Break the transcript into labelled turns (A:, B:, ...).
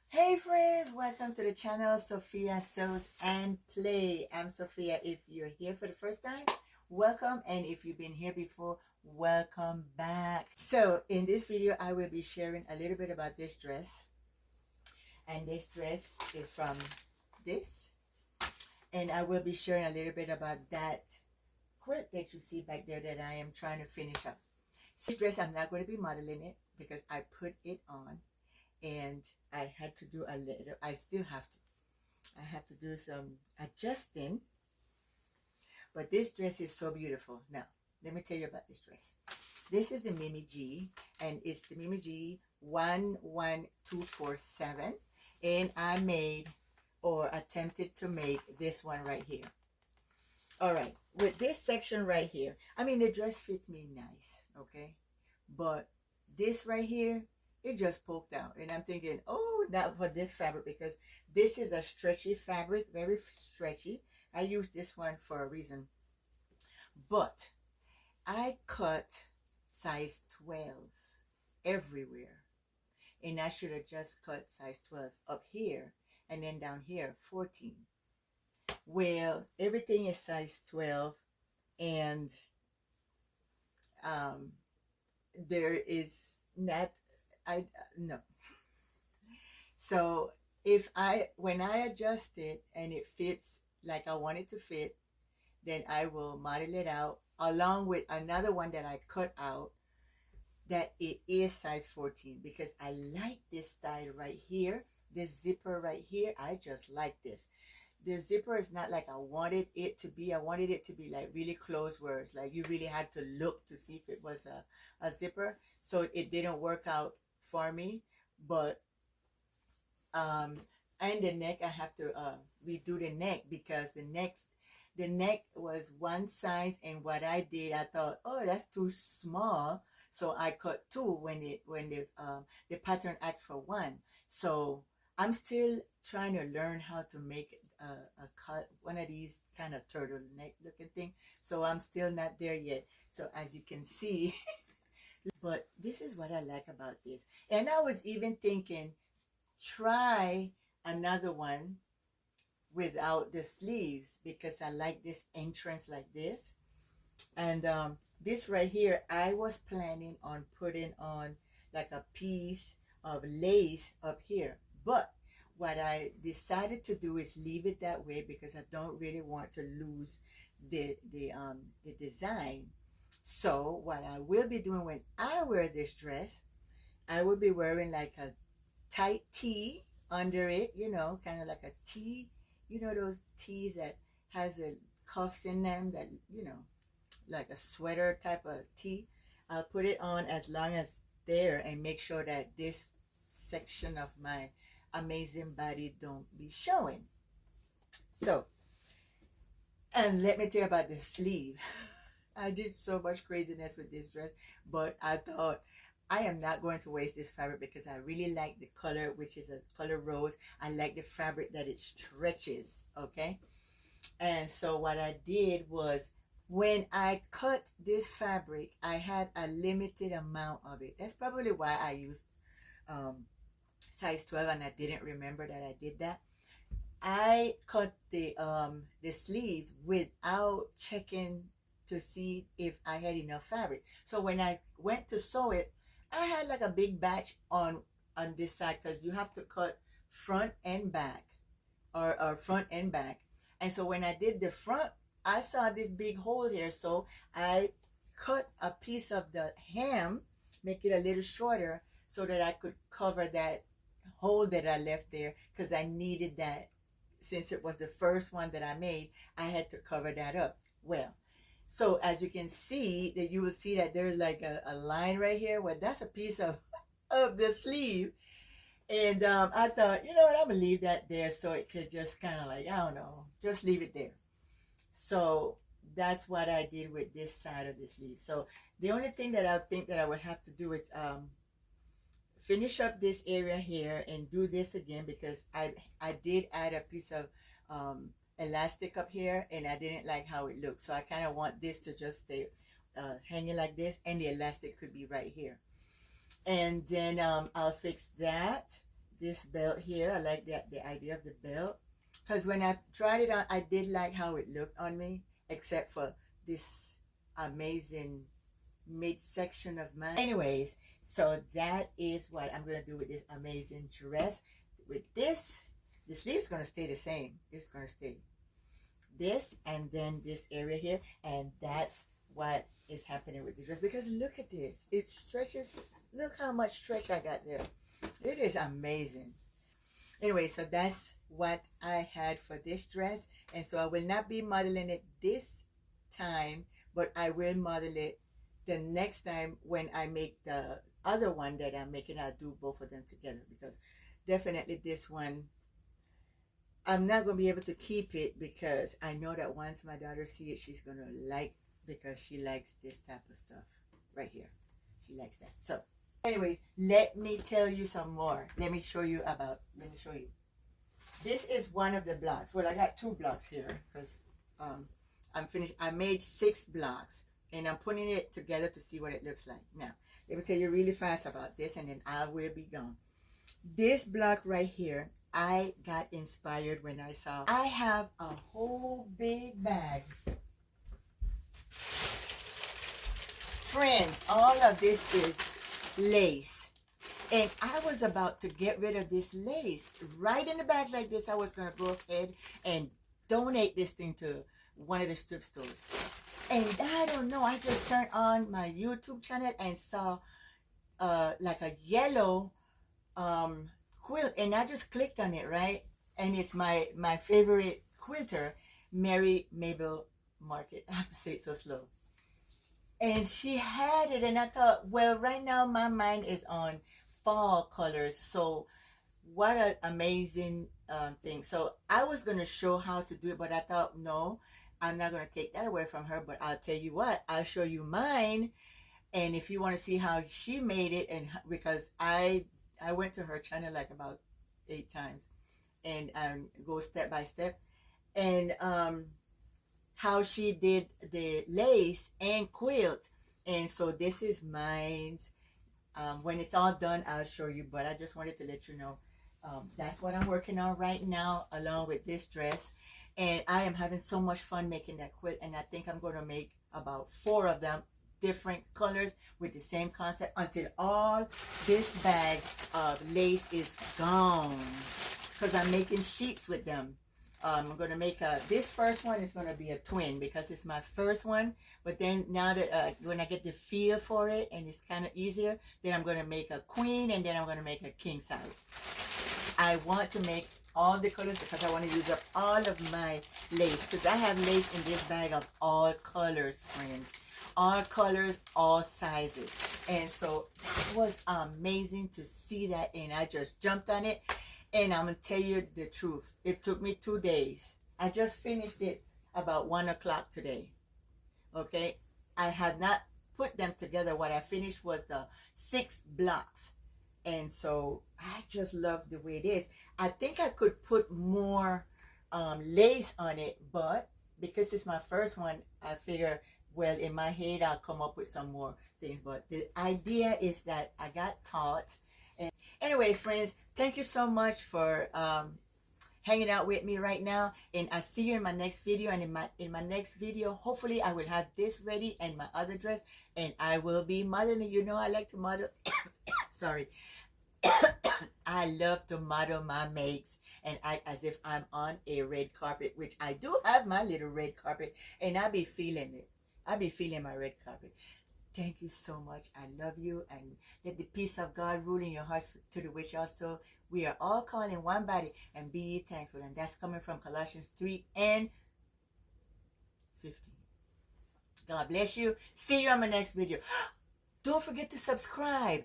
A: Hey friends, welcome to the channel Sophia Sews and Play. I'm Sophia. If you're here for the first time, welcome, and if you've been here before, welcome back. So in this video I will be sharing a little bit about this dress, and this dress is from this, and I will be sharing a little bit about that quilt that you see back there that I am trying to finish up. This dress, I'm not going to be modeling it because I put it on and I had to do a little, I still have to, I have to do some adjusting, but this dress is so beautiful. Now, let me tell you about this dress. This is the Mimi G, and it's the Mimi G 11247, and I made or attempted to make this one right here. All right, with this section right here, I mean, the dress fits me nice, okay? But this right here, it just poked out. And I'm thinking, oh, not for this fabric, because this is a stretchy fabric, very stretchy. I use this one for a reason. But I cut size 12 everywhere. And I should have just cut size 12 up here and then down here 14. Well, everything is size 12, and there is not, no. So when I adjust it and it fits like I want it to fit, then I will model it out along with another one that I cut out that it is size 14, because I like this style right here. This zipper right here, I just like this. The zipper is not like I wanted it to be. I wanted it to be like really close, where it's like you really had to look to see if it was a zipper. So it didn't work out for me. But and the neck, I have to redo the neck, because the neck was one size, and what I did, I thought, oh, that's too small, so I cut two when the pattern asks for one. So I'm still trying to learn how to make a cut, one of these kind of turtleneck looking thing. So I'm still not there yet. So as you can see, but this is what I like about this. And I was even thinking, try another one without the sleeves, because I like this entrance like this. And this right here, I was planning on putting on like a piece of lace up here, but what I decided to do is leave it that way, because I don't really want to lose the design. So what I will be doing when I wear this dress, I will be wearing like a tight tee under it, kind of like a tee, those tees that has the cuffs in them, that, like a sweater type of tee. I'll put it on as long as there, and make sure that this section of my amazing body don't be showing. So, and let me tell you about the sleeve. I did so much craziness with this dress, but I thought, I am not going to waste this fabric, because I really like the color, which is a color rose. I like the fabric that it stretches, okay? And so what I did was, when I cut this fabric, I had a limited amount of it. That's probably why I used size 12, and I didn't remember that I did that. I cut the sleeves without checking to see if I had enough fabric. So when I went to sew it, I had like a big batch on this side, because you have to cut front and back, or front and back. And so when I did the front, I saw this big hole here, so I cut a piece of the hem, make it a little shorter, so that I could cover that hole that I left there, because I needed that. Since it was the first one that I made, I had to cover that up. Well, so as you can see, that you will see that there's like a line right here. Well, that's a piece of the sleeve. And I thought, you know what, I'm gonna leave that there, so it could just kind of like, I don't know, just leave it there. So that's what I did with this side of the sleeve. So the only thing that I think that I would have to do is finish up this area here and do this again, because I did add a piece of elastic up here, and I didn't like how it looked. So I kind of want this to just stay hanging like this, and the elastic could be right here. And then I'll fix that. this belt here. I like the idea of the belt, because when I tried it on, I did like how it looked on me, except for this amazing midsection of mine. Anyways, so that is what I'm gonna do with this amazing dress. With this, the sleeve's gonna stay the same. It's gonna stay this and then this area here, and that's what is happening with this dress, because look at this, it stretches. Look how much stretch I got there. It is amazing. Anyway, so that's what I had for this dress, and so I will not be modeling it this time, but I will model it the next time when I make the other one that I'm making. I'll do both of them together, because definitely this one I'm not going to be able to keep it, because I know that once my daughter sees it, she's going to like, because she likes this type of stuff right here. She likes that. So anyways, let me tell you some more. Let me show you. This is one of the blocks. Well, I got 2 blocks here, because I'm finished. I made 6 blocks, and I'm putting it together to see what it looks like. Now, let me tell you really fast about this, and then I will be gone. This block right here, I got inspired when I saw, I have a whole big bag. Friends, all of this is lace. And I was about to get rid of this lace. Right in the bag like this, I was going to go ahead and donate this thing to one of the strip stores. And I don't know, I just turned on my YouTube channel and saw like a yellow quilt, and I just clicked on it, right? And it's my favorite quilter, Mary Mabel Market. I have to say it so slow. And she had it, and I thought, well, right now my mind is on fall colors, so what an amazing thing. So I was going to show how to do it, but I thought, no, I'm not going to take that away from her. But I'll tell you what, I'll show you mine, and if you want to see how she made it, and because I went to her channel like about 8 times, and go step by step, and how she did the lace and quilt. And so this is mine. When it's all done, I'll show you, but I just wanted to let you know that's what I'm working on right now, along with this dress. And I am having so much fun making that quilt, and I think I'm going to make about 4 of them, different colors with the same concept, until all this bag of lace is gone, because I'm making sheets with them. I'm going to make this first one is going to be a twin, because it's my first one, but then now that when I get the feel for it and it's kind of easier, then I'm going to make a queen, and then I'm going to make a king size. I want to make all the colors because I want to use up all of my lace, because I have lace in this bag of all colors, friends. All colors, all sizes. And so it was amazing to see that, and I just jumped on it. And I'm going to tell you the truth, it took me 2 days. I just finished it about 1 o'clock today. Okay, I had not put them together. What I finished was the 6 blocks. And so I just love the way it is. I think I could put more lace on it, but because it's my first one, I figure, well, in my head, I'll come up with some more things. But the idea is that I got taught. And anyways, friends, thank you so much for hanging out with me right now. And I'll see you in my next video. And in my next video, hopefully I will have this ready and my other dress. And I will be modeling. You know I like to model. Sorry. I love to model my makes and act as if I'm on a red carpet, which I do have my little red carpet, and I be feeling it. I be feeling my red carpet. Thank you so much. I love you, and let the peace of God rule in your hearts, to the which also we are all called in one body, and be ye thankful. And that's coming from Colossians 3:15. God bless you. See you on my next video. Don't forget to subscribe